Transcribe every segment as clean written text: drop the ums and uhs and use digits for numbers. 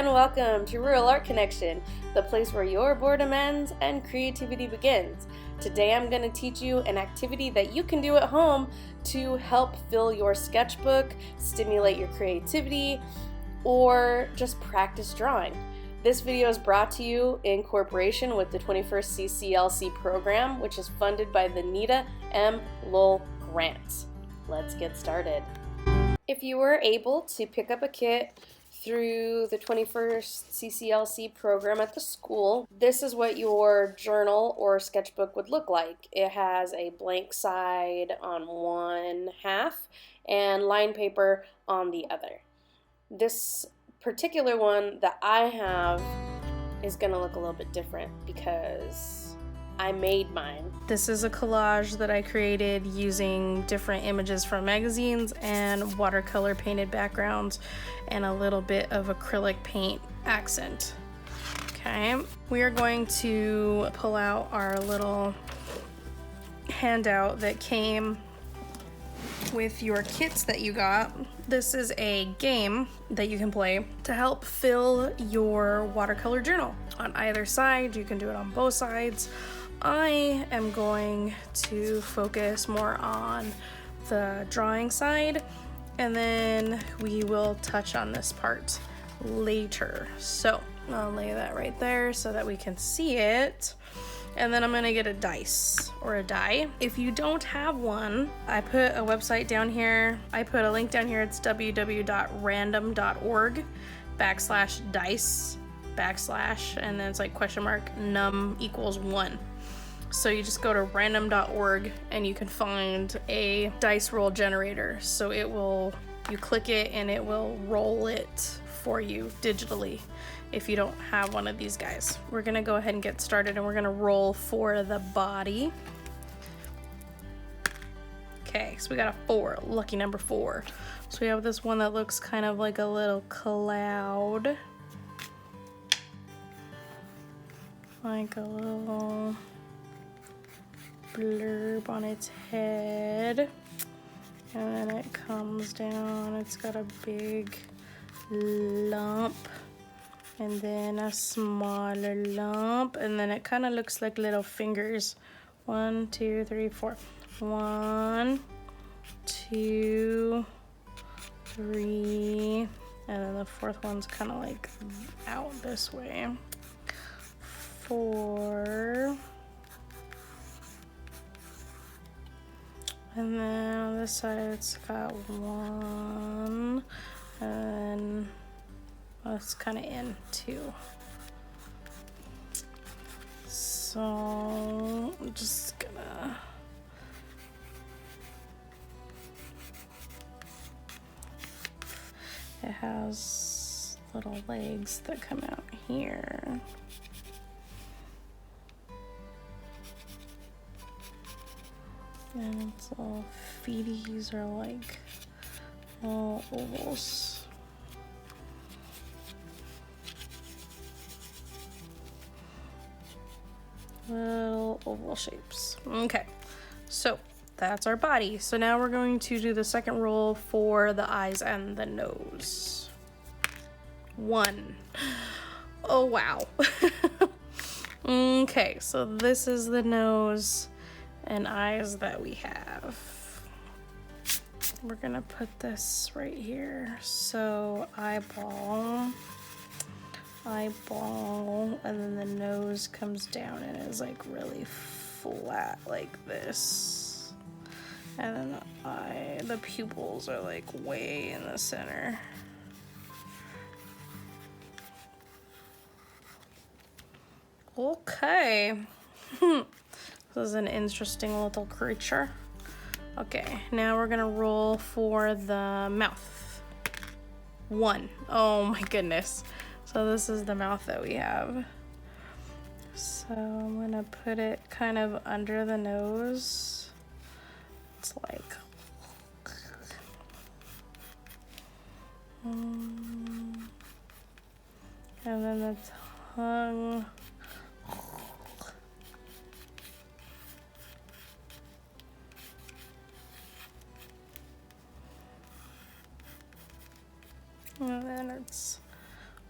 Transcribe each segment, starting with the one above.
and welcome to Rural Art Connection, the place where your boredom ends and creativity begins. Today I'm going to teach you an activity that you can do at home to help fill your sketchbook, stimulate your creativity, or just practice drawing. This video is brought to you in cooperation with the 21st CCLC program, which is funded by the Nita M. Lowell Grant. Let's get started. If you were able to pick up a kit through the 21st CCLC program at the school, this is what your journal or sketchbook would look like. It has a blank side on one half and line paper on the other. This particular one that I have is going to look a little bit different because I made mine. This is a collage that I created using different images from magazines and watercolor painted backgrounds and a little bit of acrylic paint accent. Okay, we are going to pull out our little handout that came with your kits that you got. This is a game that you can play to help fill your watercolor journal. On either side, you can do it on both sides. I am going to focus more on the drawing side, and then we will touch on this part later. So I'll lay that right there so that we can see it. And then I'm gonna get a dice or a die. If you don't have one, I put a website down here. I put a link down here. It's www.random.org/dice/ and then it's like question mark num equals 1. So you just go to random.org and you can find a dice roll generator. So you click it and it will roll it for you digitally if you don't have one of these guys. We're gonna go ahead and get started, and we're gonna roll for the body. Okay, so we got a 4, lucky number 4. So we have this one that looks kind of like a little cloud. Like a little blurb on its head. And then it comes down, it's got a big lump, and then a smaller lump, and then it kind of looks like little fingers. 1, 2, 3, 4. 1, 2, 3, and then the fourth one's kind of like out this way. 4, and then on this side it's got 1, and it's kind of in 2. So I'm just gonna it has little legs that come out here. And its little feeties are like little ovals. Little oval shapes. Okay, so that's our body. So now we're going to do the second roll for the eyes and the nose. 1. Oh, wow. Okay, so this is the nose and eyes that we have. We're gonna put this right here. So eyeball, and then the nose comes down and is like really flat like this. And then the pupils are like way in the center. Okay. This is an interesting little creature. Okay, now we're gonna roll for the mouth. 1. Oh my goodness. So this is the mouth that we have. So I'm gonna put it kind of under the nose. It's like and then the tongue. And then its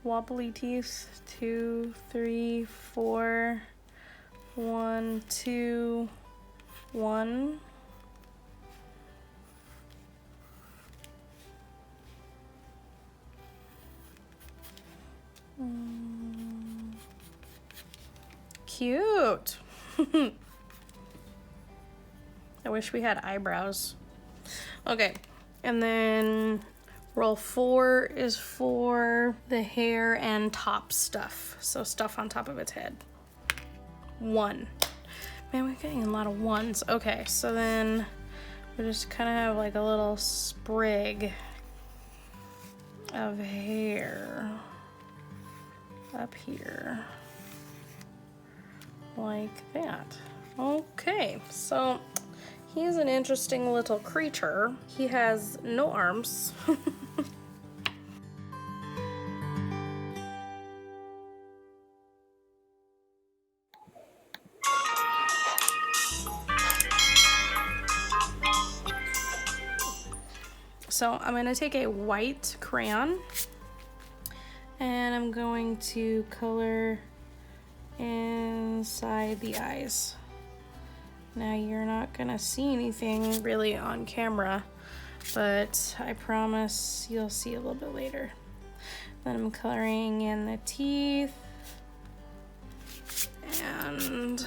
wobbly teeth. 2, 3, 4. 1, 2, 1. Cute. I wish we had eyebrows. Okay, and then roll 4 is for the hair and top stuff. So stuff on top of its head. 1. Man, we're getting a lot of 1s. Okay, so then we just kind of have like a little sprig of hair up here. Like that. Okay, so he's an interesting little creature. He has no arms. So I'm going to take a white crayon and I'm going to color inside the eyes. Now you're not going to see anything really on camera, but I promise you'll see a little bit later. Then I'm coloring in the teeth, and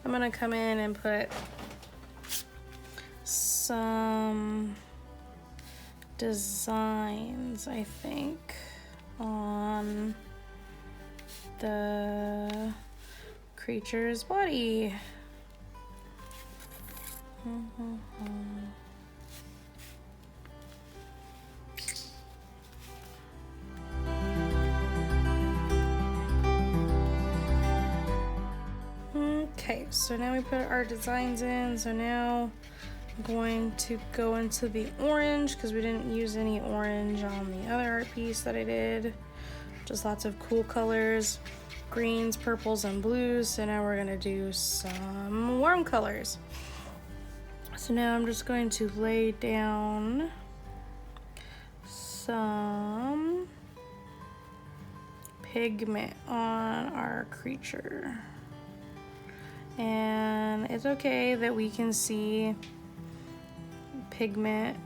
I'm going to come in and put some designs, I think, on the creature's body. Okay, so now we put our designs in. So now I'm going to go into the orange because we didn't use any orange on the other art piece that I did. Just lots of cool colors, greens, purples, and blues. So now we're gonna do some warm colors. So now I'm just going to lay down some pigment on our creature. And it's okay that we can see pigment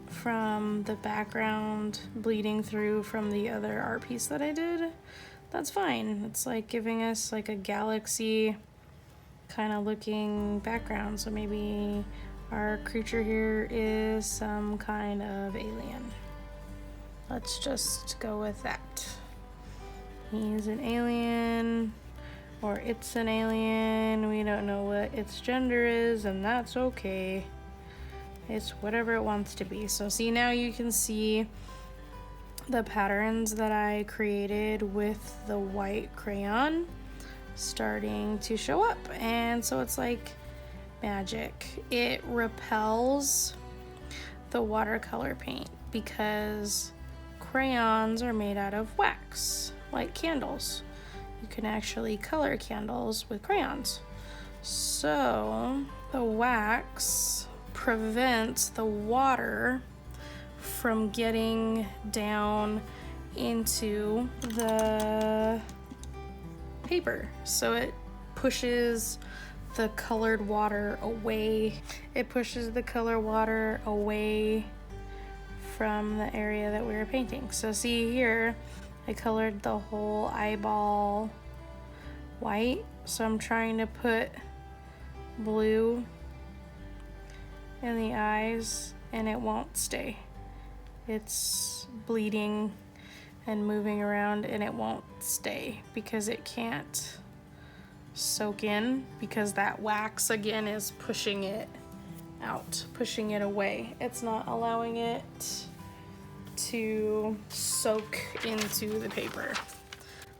from the background bleeding through from the other art piece that I did. That's fine. It's like giving us like a galaxy kind of looking background. So maybe our creature here is some kind of alien. Let's just go with that. He's an alien, or it's an alien. We don't know what its gender is, and that's okay. It's whatever it wants to be. So see, now you can see the patterns that I created with the white crayon starting to show up. And so it's like magic. It repels the watercolor paint because crayons are made out of wax, like candles. You can actually color candles with crayons. So the wax prevents the water from getting down into the paper. So it pushes the colored water away. It pushes the color water away from the area that we were painting. So see here, I colored the whole eyeball white. So I'm trying to put blue in the eyes and it won't stay. It's bleeding and moving around and it won't stay because it can't soak in, because that wax again is pushing it out, pushing it away. It's not allowing it to soak into the paper.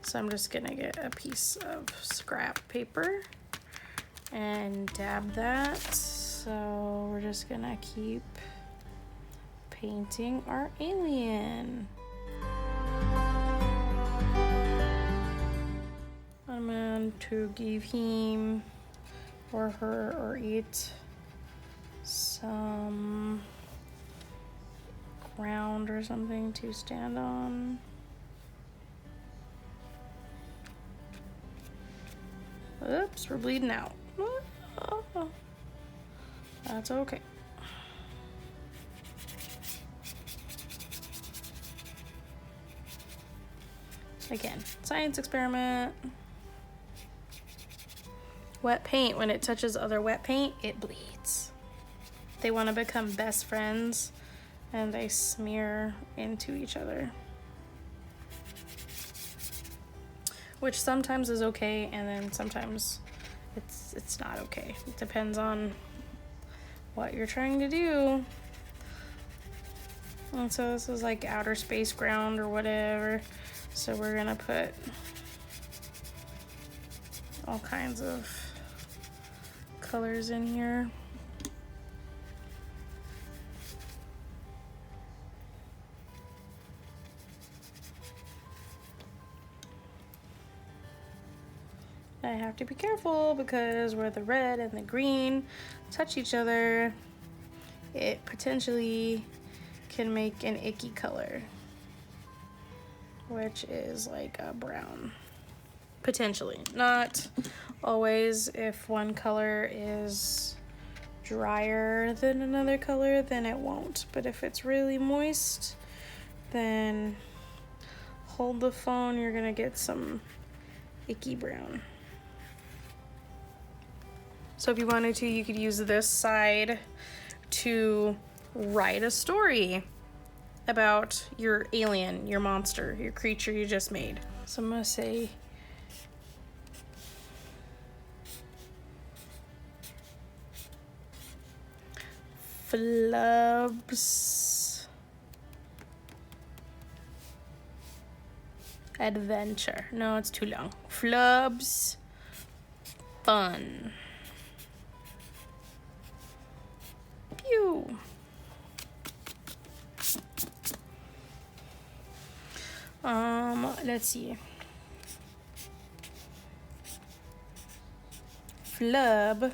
So I'm just gonna get a piece of scrap paper and dab that. So we're just gonna keep painting our alien. I'm going to give him or her or it some ground or something to stand on. Oops, we're bleeding out. That's okay. Again, science experiment. Wet paint, when it touches other wet paint, it bleeds. They want to become best friends and they smear into each other. Which sometimes is okay, and then sometimes it's not okay. It depends on what you're trying to do. And so this is like outer space ground or whatever. So we're gonna put all kinds of colors in here. I have to be careful because where the red and the green touch each other, it potentially can make an icky color, which is like a brown. Potentially. Not always. If one color is drier than another color, then it won't. But if it's really moist, then hold the phone, you're gonna get some icky brown. So if you wanted to, you could use this side to write a story about your alien, your monster, your creature you just made. So I'm gonna say Flub's adventure. No, it's too long. Flub's fun. Pew. Let's see. Flub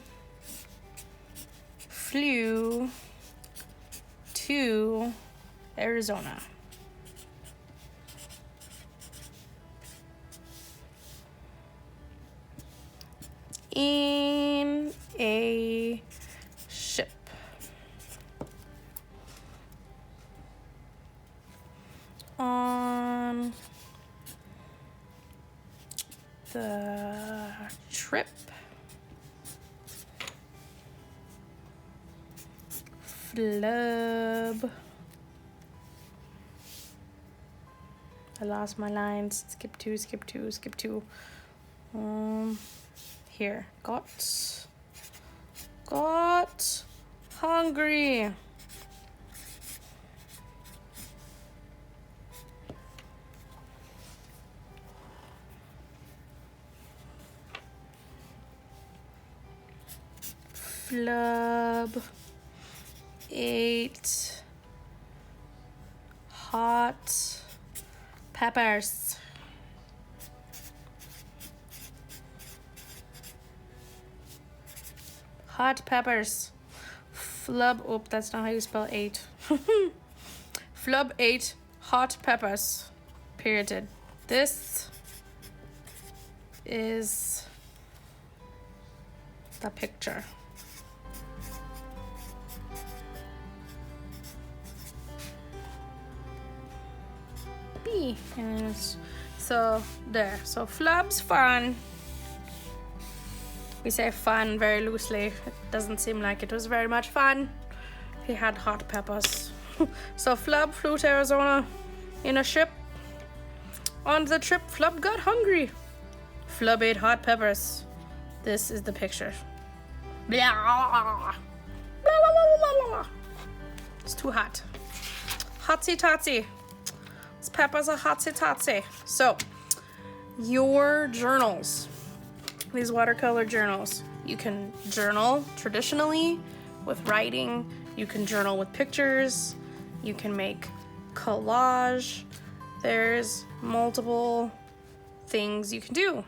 flew to Arizona. In a ship. On the trip, Flub. I lost my lines. Skip two, skip two, skip two. Here. Got hungry. Flub ate hot peppers. Hot peppers. Flub, oh, that's not how you spell ate. Flub ate hot peppers. Period. This is the picture. B. And so there. So Flub's fun. We say fun very loosely. It doesn't seem like it was very much fun. He had hot peppers. So Flub flew to Arizona in a ship. On the trip, Flub got hungry. Flub ate hot peppers. This is the picture. Blah. It's too hot. Hotsy totsy. This peppers are hotsy totsy. So, your journals. These watercolor journals. You can journal traditionally with writing. You can journal with pictures. You can make collage. There's multiple things you can do.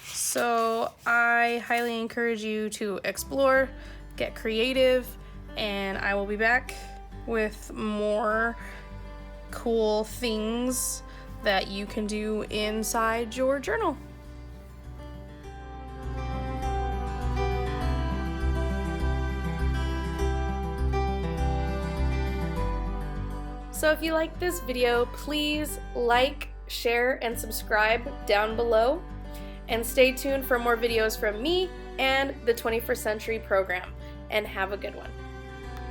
So I highly encourage you to explore, get creative, and I will be back with more cool things that you can do inside your journal. So if you like this video, please like, share, and subscribe down below. And stay tuned for more videos from me and the 21st Century program. And have a good one.